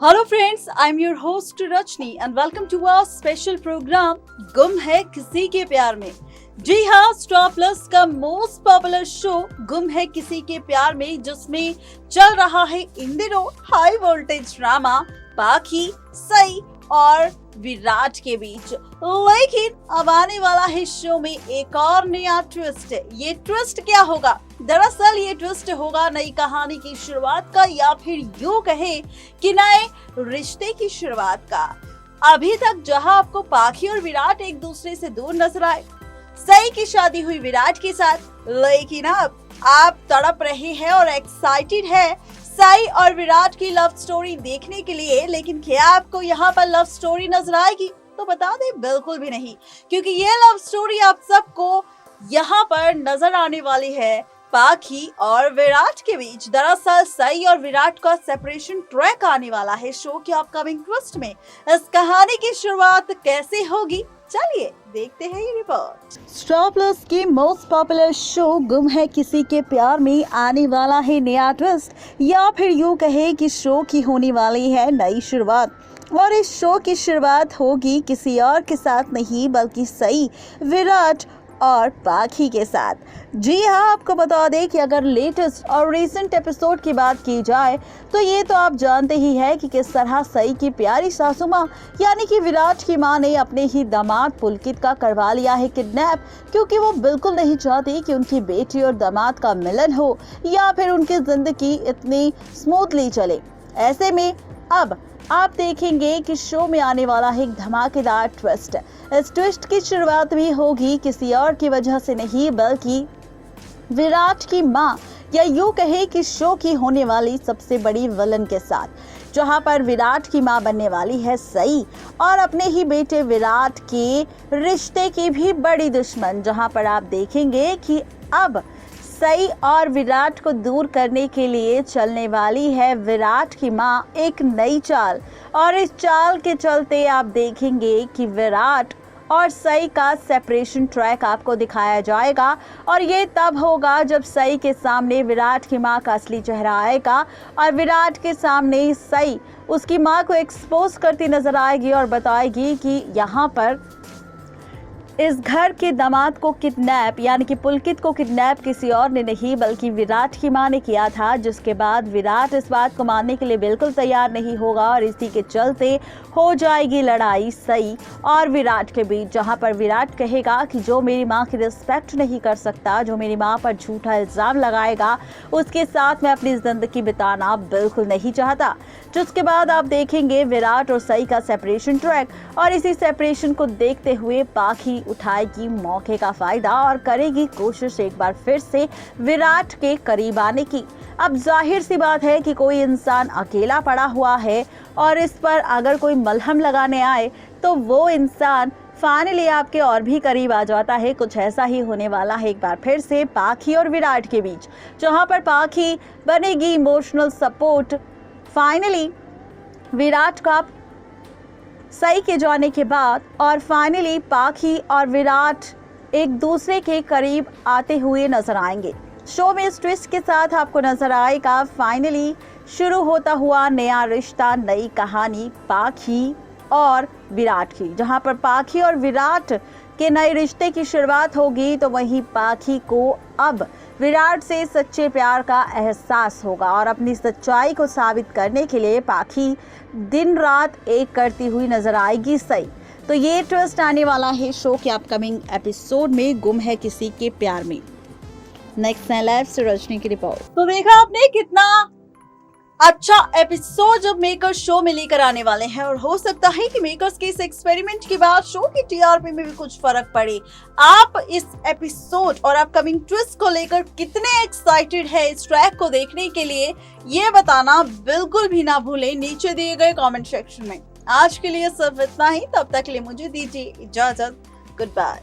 Hello friends, I'm your host Rachni and welcome to our special program गुम है किसी के प्यार में। जी हाँ, स्टार प्लस का मोस्ट पॉपुलर शो गुम है किसी के प्यार में, जिसमें चल रहा है इन दिनों हाई वोल्टेज ड्रामा पाखी, सई और विराट के बीच। लेकिन अब आने वाला है शो में एक और नया ट्विस्ट। ये ट्विस्ट क्या होगा? दरअसल ये ट्विस्ट होगा नई कहानी की शुरुआत का, या फिर यूं कहे कि नए रिश्ते की शुरुआत का। अभी तक जहां आपको पाखी और विराट एक दूसरे से दूर नजर आए, सई की शादी हुई विराट के साथ, लेकिन अब आप तड़प रहे हैं और एक्साइटेड है सई और विराट की लव स्टोरी देखने के लिए। लेकिन क्या आपको यहाँ पर लव स्टोरी नजर आएगी? तो बता दें, बिल्कुल भी नहीं, क्योंकि ये लव स्टोरी आप सबको यहाँ पर नजर आने वाली है पाखी और विराट के बीच। दरअसल सई और विराट का सेपरेशन ट्रैक आने वाला है शो के अपकमिंग ट्विस्ट में। इस कहानी की शुरुआत कैसे होगी, चलिए देखते हैं ये रिपोर्ट। स्टार प्लस के मोस्ट पॉपुलर शो गुम है किसी के प्यार में आने वाला है नया ट्विस्ट, या फिर यूं कहे कि शो की होने वाली है नई शुरुआत। और इस शो की शुरुआत होगी किसी और के साथ नहीं, बल्कि सई, विराट और पाखी के साथ। जी हाँ, आपको बता दें कि अगर लेटेस्ट और रिसेंट एपिसोड की बात की जाए तो ये तो आप जानते ही हैं कि किस तरह सई की प्यारी सासू माँ यानी कि विराट की माँ ने अपने ही दामाद पुलकित का करवा लिया है किडनैप, क्योंकि वो बिल्कुल नहीं चाहती कि उनकी बेटी और दामाद का मिलन हो या फिर उनकी जिंदगी इतनी स्मूथली चले। ऐसे में अब आप देखेंगे कि शो में आने वाला है एक धमाकेदार ट्विस्ट। इस ट्विस्ट की शुरुआत भी होगी किसी और की वजह से नहीं, बल्कि विराट की मां, या यूं कहे कि शो की होने वाली सबसे बड़ी विलन के साथ, जहां पर विराट की मां बनने वाली है सई और अपने ही बेटे विराट के रिश्ते की भी बड़ी दुश्मन। जहां पर आप देखेंगे कि अब सई और विराट को दूर करने के लिए चलने वाली है विराट की मां एक नई चाल, और इस चाल के चलते आप देखेंगे कि विराट और सई का सेपरेशन ट्रैक आपको दिखाया जाएगा। और ये तब होगा जब सई के सामने विराट की मां का असली चेहरा आएगा और विराट के सामने सई उसकी मां को एक्सपोज करती नजर आएगी और बताएगी कि यहाँ पर इस घर के दामाद को किडनैप यानी कि पुलकित को किडनैप किसी और ने नहीं बल्कि विराट की मां ने किया था। जिसके बाद विराट इस बात को मानने के लिए बिल्कुल तैयार नहीं होगा और इसी के चलते हो जाएगी लड़ाई सई और विराट के बीच, जहां पर विराट कहेगा कि जो मेरी मां की रिस्पेक्ट नहीं कर सकता, जो मेरी मां पर झूठा इल्जाम लगाएगा, उसके साथ मैं अपनी जिंदगी बिताना बिल्कुल नहीं चाहता। जिसके बाद आप देखेंगे विराट और सई का सेपरेशन ट्रैक, और इसी सेपरेशन को देखते हुए पाखी उठाएगी मौके का फायदा और करेगी कोशिश एक बार फिर से विराट के करीब आने की। अब जाहिर सी बात है कि कोई इंसान अकेला पड़ा हुआ है और इस पर अगर कोई मलहम लगाने आए तो वो इंसान फाइनली आपके और भी करीब आ जाता है। कुछ ऐसा ही होने वाला है एक बार फिर से पाखी और विराट के बीच, जहां पर पाखी बनेगी इमोशनल सपोर्ट फाइनली विराट का सई के जाने के बाद, और फाइनली पाखी और विराट एक दूसरे के करीब आते हुए नजर आएंगे। शो में इस ट्विस्ट के साथ आपको नजर आएगा फाइनली शुरू होता हुआ नया रिश्ता, नई कहानी पाखी और विराट की। जहां पर पाखी और विराट के नए रिश्ते की शुरुआत होगी, तो वहीं पाखी को अब विराट से सच्चे प्यार का एहसास होगा और अपनी सच्चाई को साबित करने के लिए पाखी दिन रात एक करती हुई नजर आएगी सई। तो ये ट्विस्ट आने वाला है शो के अपकमिंग एपिसोड में गुम है किसी के प्यार में। नेक्स्ट लाइव से रजनी की रिपोर्ट। तो देखा आपने कितना अच्छा एपिसोड जब मेकर्स शो में लेकर आने वाले हैं, और हो सकता है कि मेकर्स के इस एक्सपेरिमेंट के बाद शो की टीआरपी में भी कुछ फर्क पड़े। आप इस एपिसोड और अपकमिंग ट्विस्ट को लेकर कितने एक्साइटेड है इस ट्रैक को देखने के लिए, ये बताना बिल्कुल भी ना भूलें नीचे दिए गए कमेंट सेक्शन में। आज के लिए सिर्फ इतना ही, तब तक के लिए मुझे दीजिए इजाजत। Good bye.